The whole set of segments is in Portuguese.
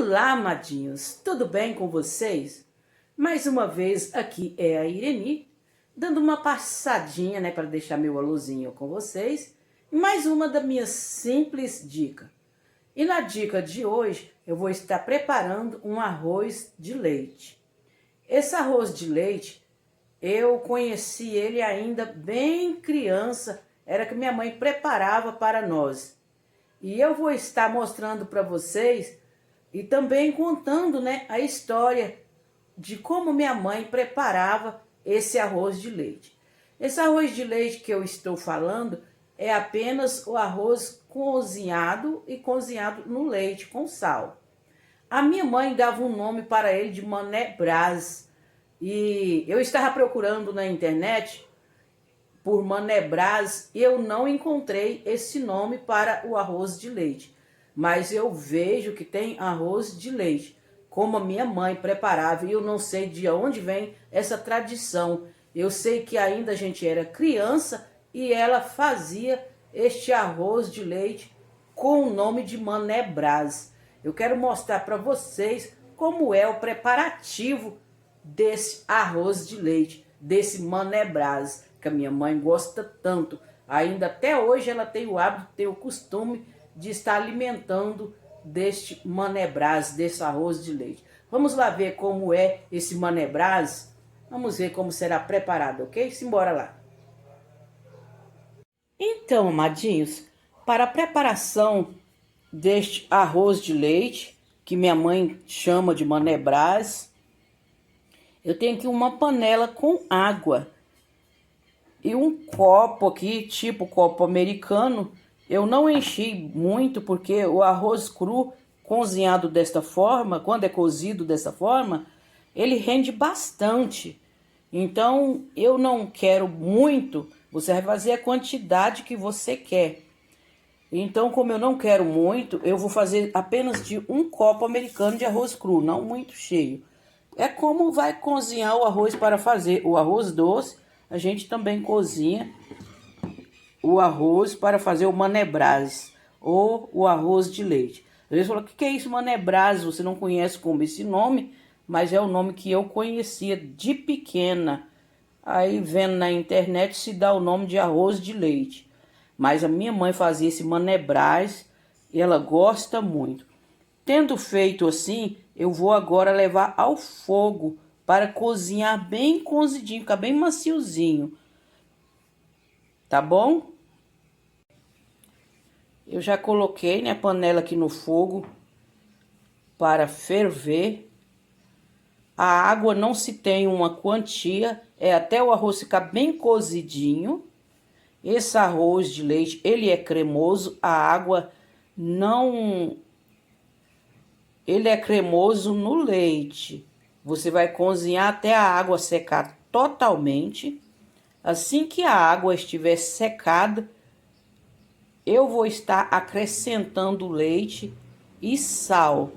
Olá, amadinhos, tudo bem com vocês? Mais uma vez aqui é a Ireni, dando uma passadinha, para deixar meu alôzinho com vocês, e mais uma da minha simples dica. E na dica de hoje eu vou estar preparando um arroz de leite. Esse arroz de leite, eu conheci ele ainda bem criança, era que minha mãe preparava para nós. E eu vou estar mostrando para vocês e também contando, a história de como minha mãe preparava esse arroz de leite. Esse arroz de leite que eu estou falando é apenas o arroz cozinhado e cozinhado no leite com sal. A minha mãe dava um nome para ele de Mané Brás. E eu estava procurando na internet por Mané Brás e eu não encontrei esse nome para o arroz de leite. Mas eu vejo que tem arroz de leite, como a minha mãe preparava, e eu não sei de onde vem essa tradição. Eu sei que ainda a gente era criança e ela fazia este arroz de leite com o nome de Mané Brás. Eu quero mostrar para vocês como é o preparativo desse arroz de leite, desse Mané Brás, que a minha mãe gosta tanto. Ainda até hoje ela tem o hábito, tem o costume de estar alimentando deste Mané Brás, desse arroz de leite. Vamos lá ver como é esse Mané Brás? Vamos ver como será preparado, ok? Simbora lá. Então, amadinhos, para a preparação deste arroz de leite, que minha mãe chama de Mané Brás, eu tenho aqui uma panela com água e um copo aqui, tipo copo americano. Eu não enchi muito porque o arroz cru cozinhado desta forma, quando é cozido dessa forma, ele rende bastante. Então eu não quero muito, você vai fazer a quantidade que você quer. Então, como eu não quero muito, eu vou fazer apenas de um copo americano de arroz cru, não muito cheio. É como vai cozinhar o arroz para fazer o arroz doce, a gente também cozinha o arroz para fazer o Mané Brás ou o arroz de leite. Às vezes fala, o que é isso, Mané Brás? Você não conhece como esse nome, mas é o nome que eu conhecia de pequena. Aí vendo na internet se dá o nome de arroz de leite. Mas a minha mãe fazia esse Mané Brás e ela gosta muito. Tendo feito assim, eu vou agora levar ao fogo para cozinhar bem cozidinho, ficar bem maciozinho. Tá bom? Eu já coloquei, a panela aqui no fogo para ferver. A água não se tem uma quantia, é até o arroz ficar bem cozidinho. Esse arroz de leite, ele é cremoso, a água não... Ele é cremoso no leite. Você vai cozinhar até a água secar totalmente. Assim que a água estiver secada, eu vou estar acrescentando leite e sal.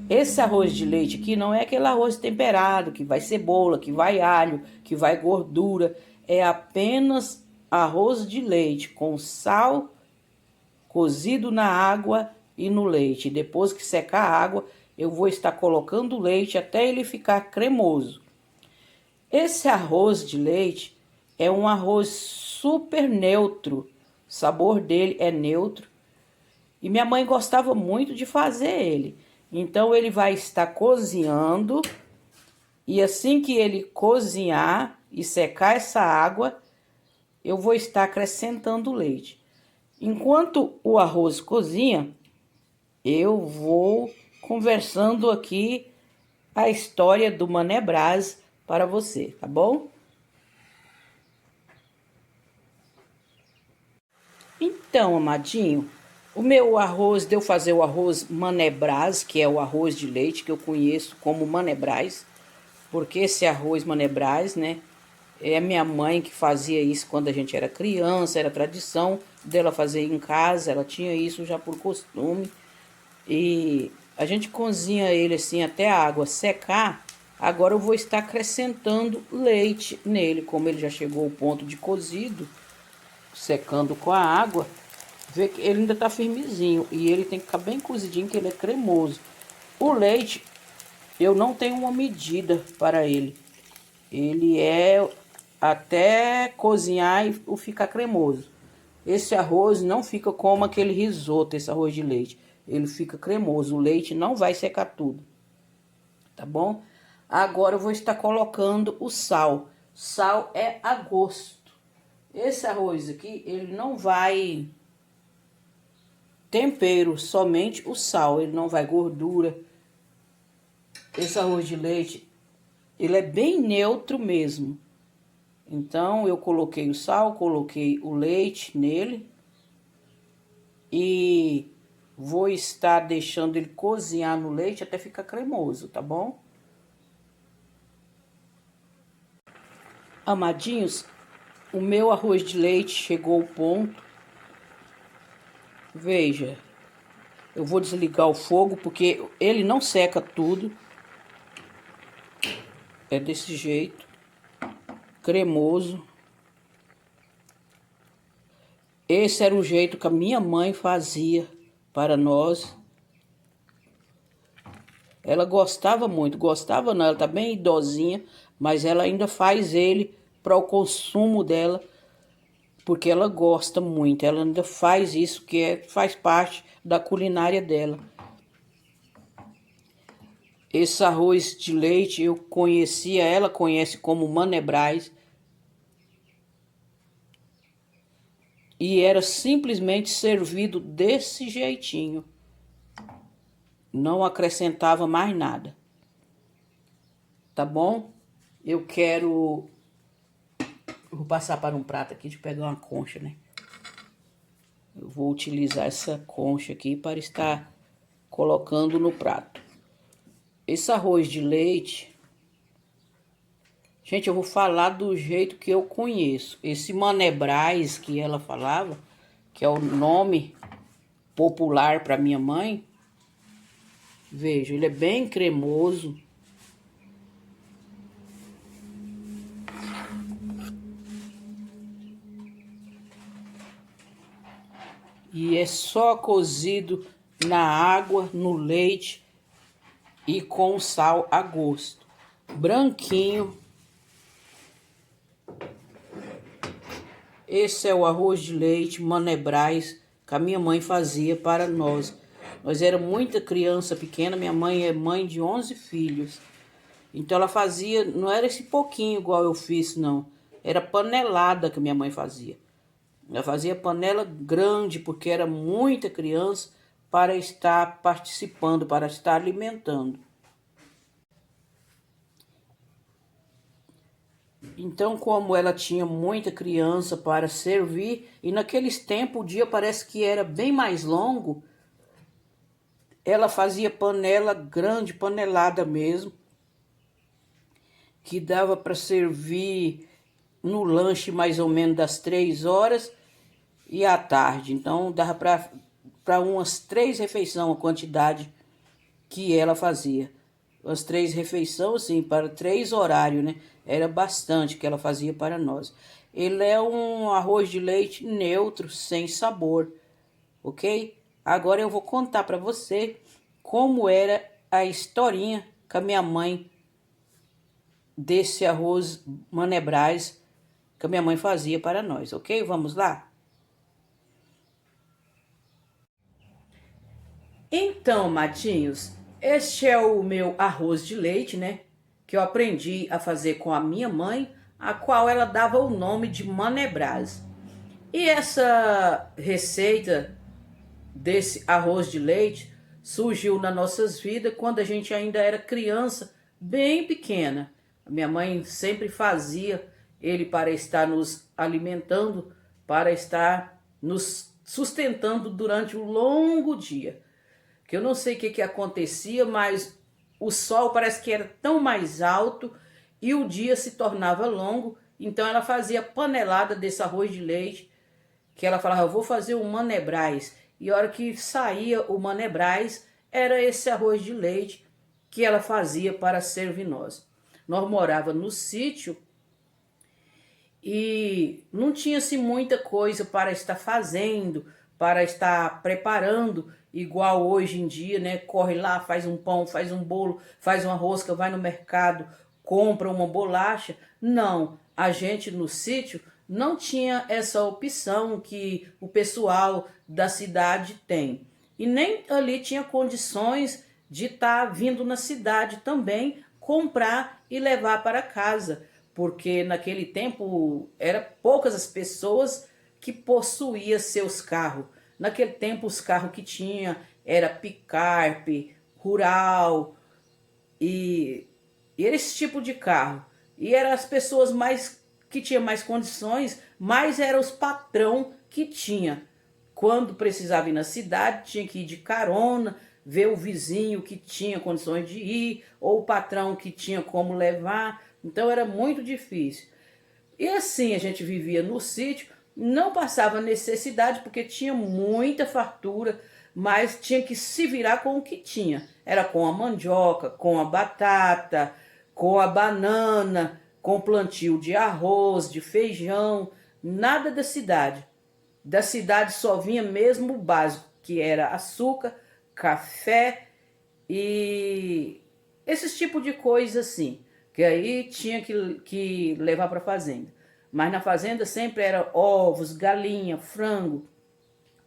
Esse arroz de leite aqui não é aquele arroz temperado, que vai cebola, que vai alho, que vai gordura. É apenas arroz de leite com sal cozido na água e no leite. Depois que secar a água, eu vou estar colocando o leite até ele ficar cremoso. Esse arroz de leite é um arroz super neutro. O sabor dele é neutro. E minha mãe gostava muito de fazer ele. Então, ele vai estar cozinhando. E assim que ele cozinhar e secar essa água, eu vou estar acrescentando o leite. Enquanto o arroz cozinha, eu vou conversando aqui a história do Mané Brás para você, tá bom? Então, amadinho, o meu arroz, de eu fazer o arroz Mané Brás, que é o arroz de leite que eu conheço como Mané Brás, porque esse arroz Mané Brás, é a minha mãe que fazia isso quando a gente era criança, era tradição dela fazer em casa, ela tinha isso já por costume. E a gente cozinha ele assim até a água secar. Agora eu vou estar acrescentando leite nele, como ele já chegou ao ponto de cozido, secando com a água. Vê que ele ainda tá firmezinho e ele tem que ficar bem cozidinho, que ele é cremoso. O leite, eu não tenho uma medida para ele. Ele é até cozinhar e ficar cremoso. Esse arroz não fica como aquele risoto, esse arroz de leite. Ele fica cremoso, o leite não vai secar tudo. Tá bom? Agora eu vou estar colocando o sal. Sal é a gosto. Esse arroz aqui, ele não vai tempero, somente o sal. Ele não vai gordura. Esse arroz de leite, ele é bem neutro mesmo. Então, eu coloquei o sal, coloquei o leite nele. E vou estar deixando ele cozinhar no leite até ficar cremoso, tá bom? Amadinhos, o meu arroz de leite chegou ao ponto. Veja, eu vou desligar o fogo porque ele não seca tudo. É desse jeito, cremoso. Esse era o jeito que a minha mãe fazia para nós. Ela gostava muito, gostava não, ela tá bem idosinha, mas ela ainda faz ele para o consumo dela, porque ela gosta muito, ela ainda faz isso, faz parte da culinária dela. Esse arroz de leite eu conhecia, ela conhece como manebrais. E era simplesmente servido desse jeitinho. Não acrescentava mais nada. Tá bom? Eu vou passar para um prato aqui de pegar uma concha, né? Eu vou utilizar essa concha aqui para estar colocando no prato. Esse arroz de leite, gente, eu vou falar do jeito que eu conheço. Esse manebrais que ela falava, que é o nome popular para minha mãe, veja, ele é bem cremoso. E é só cozido na água, no leite e com sal a gosto. Branquinho. Esse é o arroz de leite manebrais que a minha mãe fazia para nós. Nós era muita criança pequena, minha mãe é mãe de 11 filhos. Então ela fazia, não era esse pouquinho igual eu fiz, não. Era panelada que minha mãe fazia. Ela fazia panela grande, porque era muita criança para estar participando, para estar alimentando. Então, como ela tinha muita criança para servir, e naqueles tempos o dia parece que era bem mais longo, ela fazia panela grande, panelada mesmo, que dava para servir no lanche mais ou menos das 3 horas e à tarde. Então, dava para umas 3 refeições a quantidade que ela fazia. As 3 refeições, assim, para 3 horários, né? Era bastante que ela fazia para nós. Ele é um arroz de leite neutro, sem sabor, ok? Agora eu vou contar para você como era a historinha que a minha mãe desse arroz manebrais que a minha mãe fazia para nós, ok? Vamos lá? Então, Matinhos, este é o meu arroz de leite, né? Que eu aprendi a fazer com a minha mãe, a qual ela dava o nome de manebrais. E essa receita desse arroz de leite surgiu nas nossas vidas quando a gente ainda era criança, bem pequena. A minha mãe sempre fazia ele para estar nos alimentando, para estar nos sustentando durante um longo dia. Que eu não sei o que acontecia, mas o sol parece que era tão mais alto e o dia se tornava longo. Então ela fazia panelada desse arroz de leite, que ela falava, eu vou fazer um manebrais. E a hora que saía o manebrais, era esse arroz de leite que ela fazia para servir nós. Nós morávamos no sítio e não tinha-se muita coisa para estar fazendo, para estar preparando, igual hoje em dia, né? Corre lá, faz um pão, faz um bolo, faz uma rosca, vai no mercado, compra uma bolacha. Não, a gente no sítio não tinha essa opção que o pessoal da cidade tem. E nem ali tinha condições de estar vindo na cidade também comprar e levar para casa, porque naquele tempo era poucas as pessoas que possuíam seus carros. Naquele tempo os carros que tinha era picape, rural e era esse tipo de carro. E eram as pessoas mais que tinham mais condições, mais eram os patrão que tinha. Quando precisava ir na cidade, tinha que ir de carona, ver o vizinho que tinha condições de ir, ou o patrão que tinha como levar. Então era muito difícil. E assim a gente vivia no sítio, não passava necessidade porque tinha muita fartura, mas tinha que se virar com o que tinha. Era com a mandioca, com a batata, com a banana, com plantio de arroz, de feijão, nada da cidade. Da cidade só vinha mesmo o básico, que era açúcar, café e esses tipos de coisa assim, que aí tinha que levar para a fazenda. Mas na fazenda sempre era ovos, galinha, frango,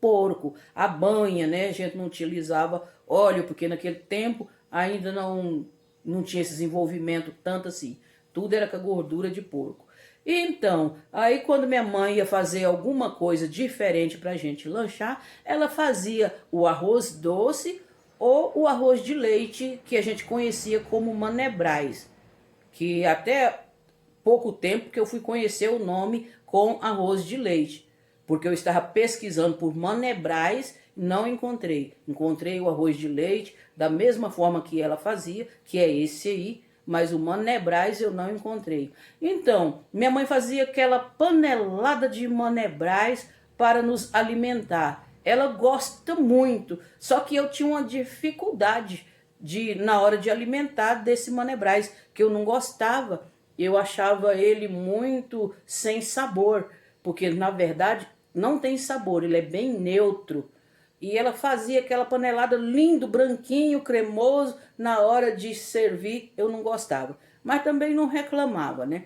porco, a banha, né? A gente não utilizava óleo, porque naquele tempo ainda não tinha esse desenvolvimento tanto assim. Tudo era com a gordura de porco. E então, aí quando minha mãe ia fazer alguma coisa diferente para a gente lanchar, ela fazia o arroz doce ou o arroz de leite, que a gente conhecia como manebrais, que até pouco tempo que eu fui conhecer o nome com arroz de leite, porque eu estava pesquisando por manebrais, não encontrei. Encontrei o arroz de leite da mesma forma que ela fazia, que é esse aí, mas o manebrais eu não encontrei. Então, minha mãe fazia aquela panelada de manebrais para nos alimentar. Ela gosta muito, só que eu tinha uma dificuldade na hora de alimentar desse manebrais, que eu não gostava. Eu achava ele muito sem sabor, porque na verdade não tem sabor, ele é bem neutro. E ela fazia aquela panelada lindo, branquinho, cremoso, na hora de servir eu não gostava, mas também não reclamava, né?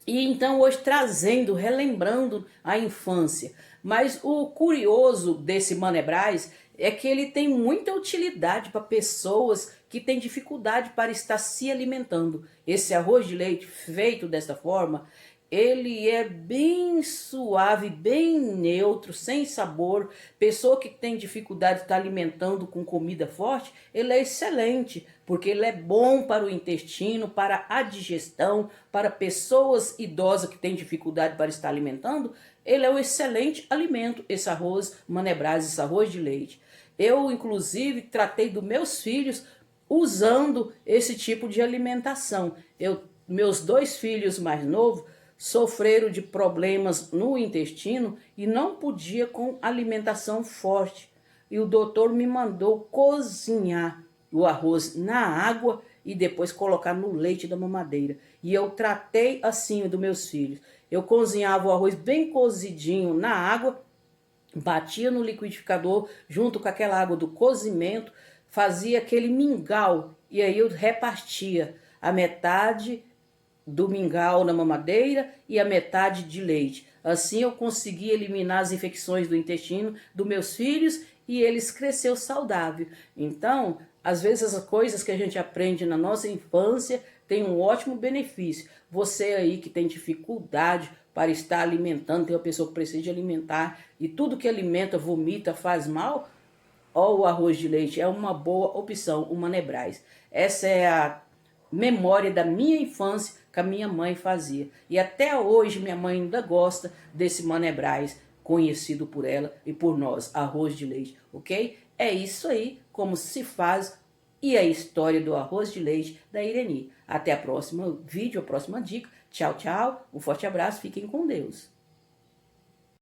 E então hoje trazendo, relembrando a infância. Mas o curioso desse manebrais é que ele tem muita utilidade para pessoas que têm dificuldade para estar se alimentando. Esse arroz de leite feito dessa forma, ele é bem suave, bem neutro, sem sabor. Pessoa que tem dificuldade de estar alimentando com comida forte, ele é excelente, porque ele é bom para o intestino, para a digestão, para pessoas idosas que têm dificuldade para estar alimentando. Ele é um excelente alimento, esse arroz manebrais, esse arroz de leite. Eu, inclusive, tratei dos meus filhos usando esse tipo de alimentação. Meus dois filhos mais novos sofreram de problemas no intestino e não podia com alimentação forte. E o doutor me mandou cozinhar o arroz na água e depois colocar no leite da mamadeira. E eu tratei assim dos meus filhos. Eu cozinhava o arroz bem cozidinho na água, batia no liquidificador junto com aquela água do cozimento, fazia aquele mingau e aí eu repartia a metade do mingau na mamadeira e a metade de leite. Assim eu consegui eliminar as infecções do intestino dos meus filhos e eles cresceram saudável. Então, às vezes as coisas que a gente aprende na nossa infância têm um ótimo benefício. Você aí que tem dificuldade para estar alimentando, tem uma pessoa que precisa de alimentar e tudo que alimenta, vomita, faz mal, ó, o arroz de leite é uma boa opção, o manebrais. Essa é a memória da minha infância que a minha mãe fazia. E até hoje minha mãe ainda gosta desse manebrais, conhecido por ela e por nós, arroz de leite, ok? É isso aí, como se faz e a história do arroz de leite da Ireni. Até a próxima vídeo, a próxima dica. Tchau, tchau. Um forte abraço, fiquem com Deus.